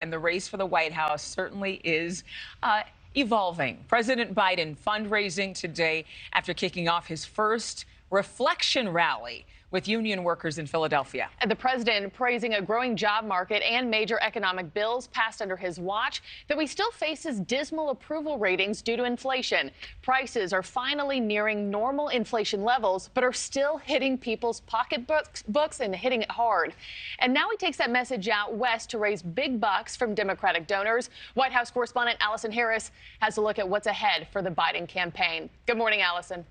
And the race for the White House certainly is evolving. President Biden fundraising today after kicking off his first reflection rally with union workers in Philadelphia. And the president praising a growing job market and major economic bills passed under his watch, though he still faces dismal approval ratings due to inflation. Prices are finally nearing normal inflation levels, but are still hitting people's pocketbooks and hitting it hard. And now he takes that message out west to raise big bucks from Democratic donors. White House correspondent Allison Harris has a look at what's ahead for the Biden campaign. Good morning, Allison.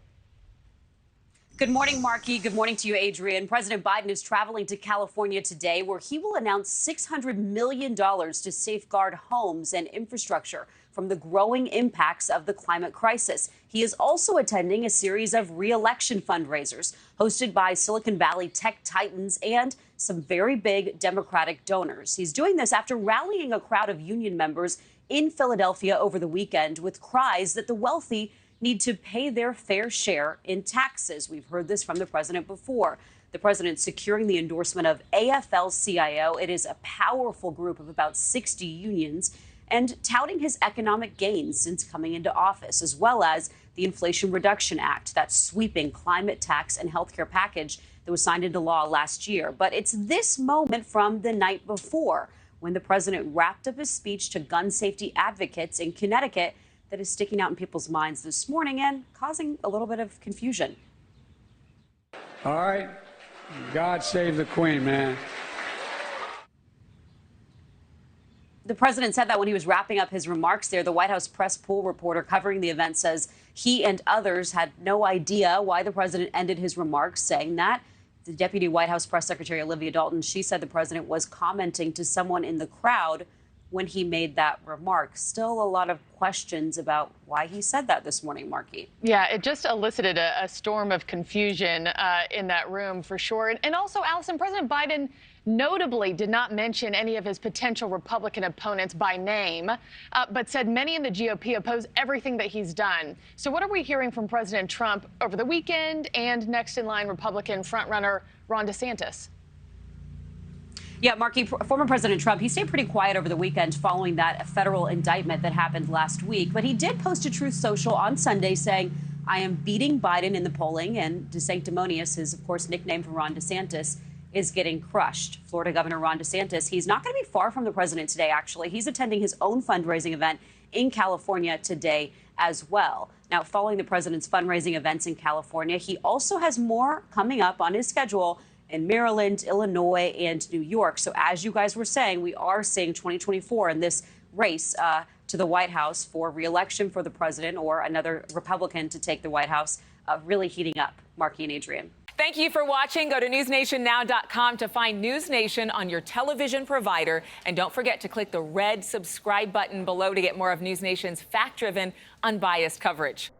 Good morning, Marky. Good morning to you, Adrienne. President Biden is traveling to California today, where he will announce $600 million to safeguard homes and infrastructure from the growing impacts of the climate crisis. He is also attending a series of reelection fundraisers hosted by Silicon Valley tech titans and some very big Democratic donors. He's doing this after rallying a crowd of union members in Philadelphia over the weekend with cries that the wealthy need to pay their fair share in taxes. We've heard this from the president before. The president securing the endorsement of AFL-CIO. It is a powerful group of about 60 unions, and touting his economic gains since coming into office, as well as the Inflation Reduction Act, that sweeping climate tax and healthcare package that was signed into law last year. But it's this moment from the night before when the president wrapped up his speech to gun safety advocates in Connecticut that is sticking out in people's minds this morning and causing a little bit of confusion. All right. God save the Queen, man. The president said that when he was wrapping up his remarks there. The White House press pool reporter covering the event says he and others had no idea why the president ended his remarks saying that. The Deputy White House Press Secretary Olivia Dalton, she said the president was commenting to someone in the crowd when he made that remark. Still a lot of questions about why he said that this morning, Marky. Yeah, it just elicited a storm of confusion in that room for sure. And also, Allison, President Biden notably did not mention any of his potential Republican opponents by name, but said many in the GOP oppose everything that he's done. So what are we hearing from President Trump over the weekend and next in line Republican frontrunner Ron DeSantis? Yeah, Marky, former President Trump, he stayed pretty quiet over the weekend following that federal indictment that happened last week. But he did post to Truth Social on Sunday saying, I am beating Biden in the polling. And DeSanctimonious, his, of course, nickname for Ron DeSantis, is getting crushed. Florida Governor Ron DeSantis, he's not going to be far from the president today, actually. He's attending his own fundraising event in California today as well. Now, following the president's fundraising events in California, he also has more coming up on his schedule in Maryland, Illinois, and New York. So as you guys were saying, we are seeing 2024 in this race to the White House for re-election for the president or another Republican to take the White House really heating up. Marky and Adrienne. Thank you for watching. Go to newsnationnow.com to find News Nation on your television provider. And don't forget to click the red subscribe button below to get more of News Nation's fact-driven, unbiased coverage.